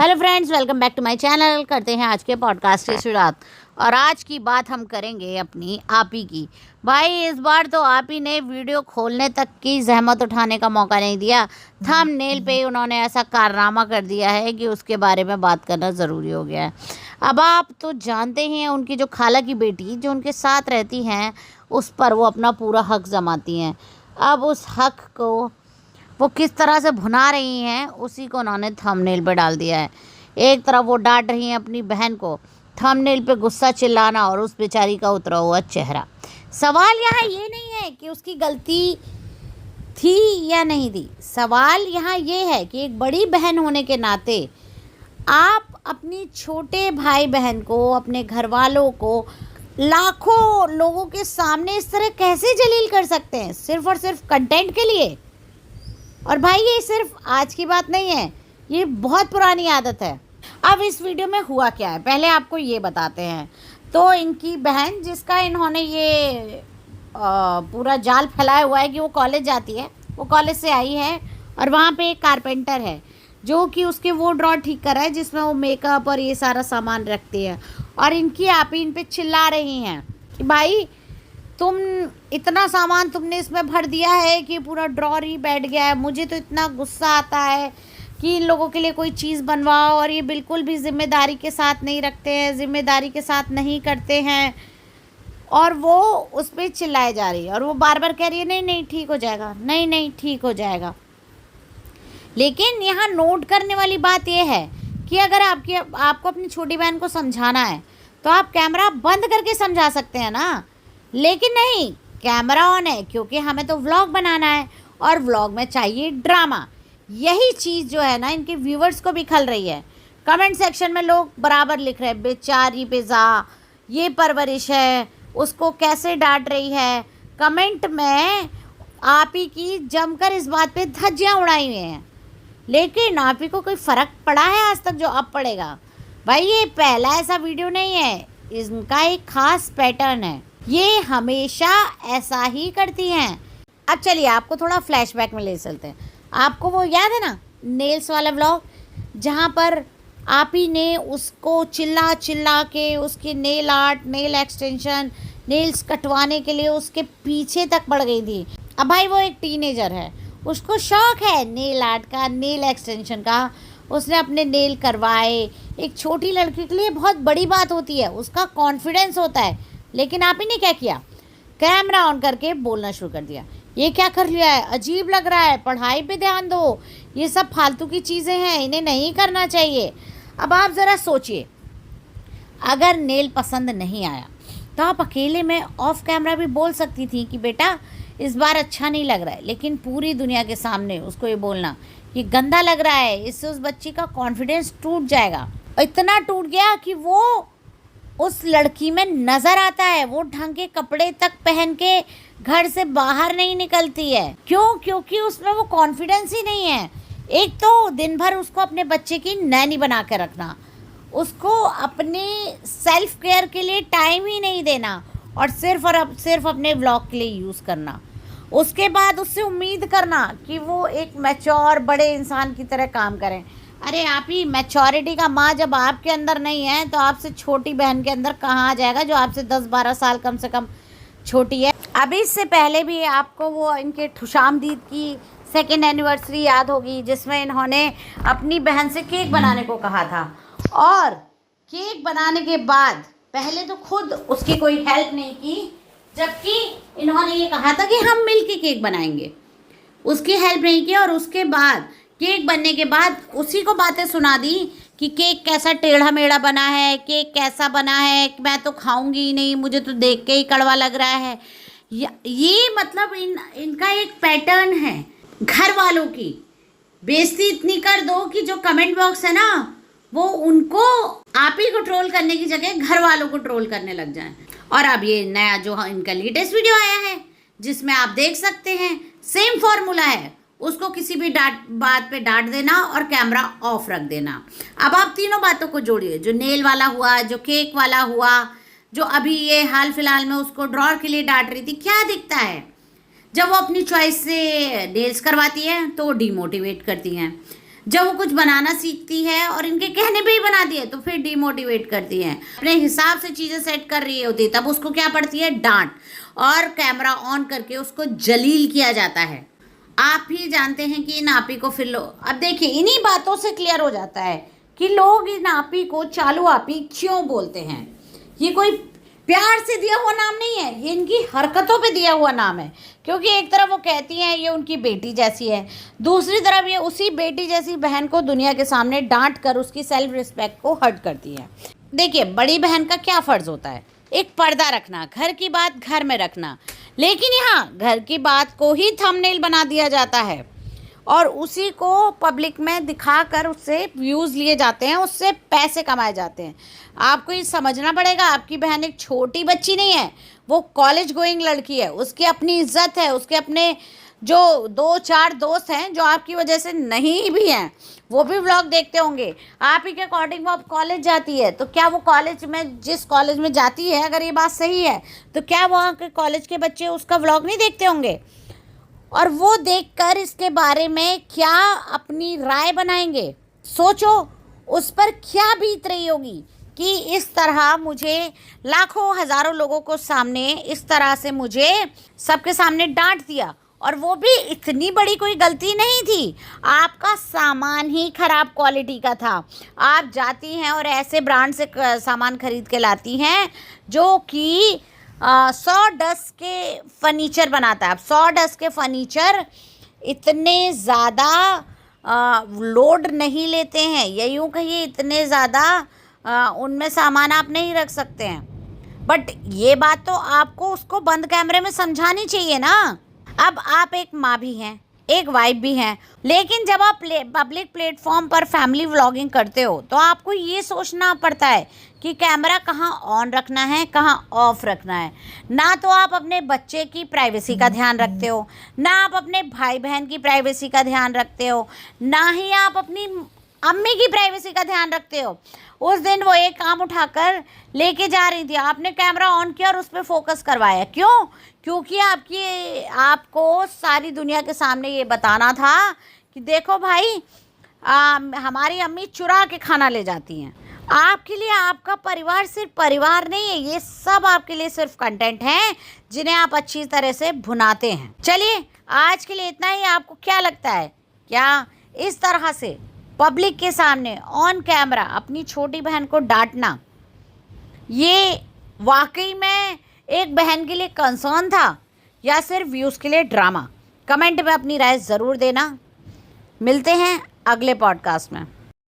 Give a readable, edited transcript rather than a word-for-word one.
Hello friends, welcome back to my channel. करते हैं आज के पॉडकास्ट की शुरुआत। और आज की बात हम करेंगे अपनी आपी की। भाई इस बार तो आपी ने वीडियो खोलने तक की जहमत उठाने का मौका नहीं दिया। थंबनेल पे उन्होंने ऐसा कारनामा कर दिया है कि उसके बारे में बात करना ज़रूरी हो गया है। अब आप तो जानते ही हैं, उनकी जो खाला की बेटी जो उनके साथ रहती हैं उस पर वो अपना पूरा हक जमाती हैं। अब उस हक को वो किस तरह से भुना रही हैं उसी को उन्होंने थंबनेल पे डाल दिया है। एक तरफ वो डांट रही हैं अपनी बहन को, थंबनेल पे गुस्सा चिल्लाना और उस बेचारी का उतरा हुआ चेहरा। सवाल यहाँ ये नहीं है कि उसकी गलती थी या नहीं थी, सवाल यहाँ ये है कि एक बड़ी बहन होने के नाते आप अपनी छोटे भाई बहन को, अपने घर वालों को लाखों लोगों के सामने इस तरह कैसे जलील कर सकते हैं, सिर्फ और सिर्फ कंटेंट के लिए। और भाई ये सिर्फ आज की बात नहीं है, ये बहुत पुरानी आदत है। अब इस वीडियो में हुआ क्या है पहले आपको ये बताते हैं। तो इनकी बहन, जिसका इन्होंने ये पूरा जाल फैलाया हुआ है कि वो कॉलेज जाती है, वो कॉलेज से आई है और वहाँ पे एक कारपेंटर है जो कि उसके वो ड्रॉर ठीक कर रहा है जिसमें वो मेकअप और ये सारा सामान रखती है। और इनकी आप ही इन पे चिल्ला रही हैं कि भाई तुम इतना सामान तुमने इसमें भर दिया है कि पूरा ड्रॉर ही बैठ गया है। मुझे तो इतना गुस्सा आता है कि इन लोगों के लिए कोई चीज़ बनवाओ और ये बिल्कुल भी ज़िम्मेदारी के साथ नहीं रखते हैं, ज़िम्मेदारी के साथ नहीं करते हैं। और वो उस पर चिल्लाए जा रही है और वो बार बार कह रही है नहीं नहीं ठीक हो जाएगा, नहीं नहीं ठीक हो जाएगा। लेकिन यहाँ नोट करने वाली बात यह है कि अगर आपको अपनी छोटी बहन को समझाना है तो आप कैमरा बंद करके समझा सकते हैं ना, लेकिन नहीं, कैमरा ऑन है क्योंकि हमें तो व्लॉग बनाना है और व्लॉग में चाहिए ड्रामा। यही चीज़ जो है ना इनके व्यूवर्स को भी खल रही है। कमेंट सेक्शन में लोग बराबर लिख रहे हैं बेचारी पिज़्ज़ा, ये परवरिश है, उसको कैसे डांट रही है। कमेंट में आप ही की जमकर इस बात पे धज्जियाँ उड़ाई हुई हैं, लेकिन आप ही को कोई फ़र्क पड़ा है आज तक जो अब पड़ेगा? भाई ये पहला ऐसा वीडियो नहीं है, इनका एक ख़ास पैटर्न है, ये हमेशा ऐसा ही करती हैं। अब चलिए आपको थोड़ा फ्लैशबैक में ले चलते हैं। आपको वो याद है ना नेल्स वाला व्लॉग, जहाँ पर आप ही ने उसको चिल्ला चिल्ला के उसके nail art, nail extension, nails कटवाने के लिए उसके पीछे तक पड़ गई थी। अब भाई वो एक टीनेजर है, उसको शौक़ है नेल आर्ट का, नेल एक्सटेंशन का, उसने अपने नेल करवाए। एक छोटी लड़की के लिए बहुत बड़ी बात होती है, उसका कॉन्फिडेंस होता है। लेकिन आप ही ने क्या किया, कैमरा ऑन करके बोलना शुरू कर दिया। ये क्या कर लिया है, अजीब लग रहा है, पढ़ाई पे ध्यान दो, ये सब फालतू की चीज़ें हैं, इन्हें नहीं करना चाहिए। अब आप ज़रा सोचिए, अगर नेल पसंद नहीं आया तो आप अकेले में ऑफ कैमरा भी बोल सकती थी कि बेटा इस बार अच्छा नहीं लग रहा है, लेकिन पूरी दुनिया के सामने उसको ये बोलना ये गंदा लग रहा है, इससे उस बच्ची का कॉन्फिडेंस टूट जाएगा। इतना टूट गया कि वो उस लड़की में नज़र आता है, वो ढंग के कपड़े तक पहन के घर से बाहर नहीं निकलती है। क्यों? क्योंकि उसमें वो कॉन्फिडेंस ही नहीं है। एक तो दिन भर उसको अपने बच्चे की नैनी बना के रखना, उसको अपने सेल्फ केयर के लिए टाइम ही नहीं देना और सिर्फ अपने व्लॉग के लिए यूज़ करना। उसके बाद उससे उम्मीद करना कि वो एक मैच्योर बड़े इंसान की तरह काम करें। अरे आप ही मैच्योरिटी का माँ जब आपके अंदर नहीं है तो आपसे छोटी बहन के अंदर कहाँ आ जाएगा जो आपसे 10-12 साल कम से कम छोटी है। अभी इससे पहले भी आपको वो इनके खुशामदीद की 2nd एनिवर्सरी याद होगी जिसमें इन्होंने अपनी बहन से केक बनाने को कहा था, और केक बनाने के बाद पहले तो खुद उसकी कोई हेल्प नहीं की, जबकि इन्होंने ये कहा था कि हम मिल के केक बनाएंगे, उसकी हेल्प नहीं की। और उसके बाद केक बनने के बाद उसी को बातें सुना दी कि केक कैसा टेढ़ा मेढ़ा बना है, केक कैसा बना है, मैं तो खाऊंगी ही नहीं, मुझे तो देख के ही कड़वा लग रहा है। ये मतलब इनका एक पैटर्न है, घर वालों की बेइज्जती इतनी कर दो कि जो कमेंट बॉक्स है ना वो उनको आप ही को ट्रोल करने की जगह घर वालों को ट्रोल करने लग जाए। और अब ये नया जो इनका लेटेस्ट वीडियो आया है जिसमें आप देख सकते हैं सेम फॉर्मूला है, उसको किसी भी बात पे डांट देना और कैमरा ऑफ रख देना। अब आप तीनों बातों को जोड़िए, जो नेल वाला हुआ, जो केक वाला हुआ, जो अभी ये हाल फिलहाल में उसको ड्रॉर के लिए डांट रही थी। क्या दिखता है, जब वो अपनी चॉइस से नेल्स करवाती है तो वो डिमोटिवेट करती हैं, जब वो कुछ बनाना सीखती है और इनके कहने पे ही बनाती है तो फिर डिमोटिवेट करती है, अपने हिसाब से चीज़ें सेट कर रही होती है, तब उसको क्या पड़ती है, डांट, और कैमरा ऑन करके उसको जलील किया जाता है। आप ही जानते हैं कि इन आपी को फिर अब देखिए इन्हीं बातों से क्लियर हो जाता है कि लोग इन आपी को चालू आपी क्यों बोलते हैं। ये कोई प्यार से दिया हुआ नाम नहीं है, ये इनकी हरकतों पे दिया हुआ नाम है। क्योंकि एक तरफ वो कहती हैं ये उनकी बेटी जैसी है, दूसरी तरफ ये उसी बेटी जैसी बहन को दुनिया के सामने डांट कर उसकी सेल्फ रिस्पेक्ट को हर्ट करती है। देखिए बड़ी बहन का क्या फ़र्ज़ होता है, एक पर्दा रखना, घर की बात घर में रखना, लेकिन यहाँ घर की बात को ही थंबनेल बना दिया जाता है और उसी को पब्लिक में दिखाकर उससे व्यूज़ लिए जाते हैं, उससे पैसे कमाए जाते हैं। आपको ये समझना पड़ेगा, आपकी बहन एक छोटी बच्ची नहीं है, वो कॉलेज गोइंग लड़की है, उसकी अपनी इज्जत है, उसके अपने जो 2-4 दोस्त हैं जो आपकी वजह से नहीं भी हैं, वो भी व्लॉग देखते होंगे। आप ही के अकॉर्डिंग वो अब कॉलेज जाती है तो क्या वो कॉलेज में, जिस कॉलेज में जाती है, अगर ये बात सही है तो क्या वहाँ के कॉलेज के बच्चे उसका व्लॉग नहीं देखते होंगे, और वो देखकर इसके बारे में क्या अपनी राय बनाएंगे। सोचो उस पर क्या बीत रही होगी कि इस तरह मुझे लाखों हज़ारों लोगों को सामने इस तरह से मुझे सबके सामने डांट दिया, और वो भी इतनी बड़ी कोई गलती नहीं थी, आपका सामान ही ख़राब क्वालिटी का था। आप जाती हैं और ऐसे ब्रांड से सामान खरीद के लाती हैं जो कि 100 डस्ट के फर्नीचर बनाता है। अब 100 डस्ट के फर्नीचर इतने ज़्यादा लोड नहीं लेते हैं, या यूँ कहिए इतने ज़्यादा उनमें सामान आप नहीं रख सकते हैं। बट ये बात तो आपको उसको बंद कैमरे में समझानी चाहिए ना। अब आप एक माँ भी हैं, एक वाइफ भी हैं, लेकिन जब आप पब्लिक प्लेटफॉर्म पर फैमिली व्लॉगिंग करते हो तो आपको ये सोचना पड़ता है कि कैमरा कहाँ ऑन रखना है, कहाँ ऑफ रखना है। ना तो आप अपने बच्चे की प्राइवेसी का ध्यान रखते हो, ना आप अपने भाई बहन की प्राइवेसी का ध्यान रखते हो, ना ही आप अपनी अम्मी की प्राइवेसी का ध्यान रखते हो। उस दिन वो एक काम उठाकर लेके जा रही थी, आपने कैमरा ऑन किया और उस पर फोकस करवाया। क्यों? क्योंकि आपको सारी दुनिया के सामने ये बताना था कि देखो भाई, हमारी अम्मी चुरा के खाना ले जाती हैं। आपके लिए आपका परिवार सिर्फ परिवार नहीं है, ये सब आपके लिए सिर्फ कंटेंट हैं जिन्हें आप अच्छी तरह से भुनाते हैं। चलिए आज के लिए इतना ही। आपको क्या लगता है, क्या इस तरह से पब्लिक के सामने ऑन कैमरा अपनी छोटी बहन को डांटना ये वाकई में एक बहन के लिए कंसर्न था या सिर्फ व्यूज़ के लिए ड्रामा? कमेंट में अपनी राय ज़रूर देना। मिलते हैं अगले पॉडकास्ट में।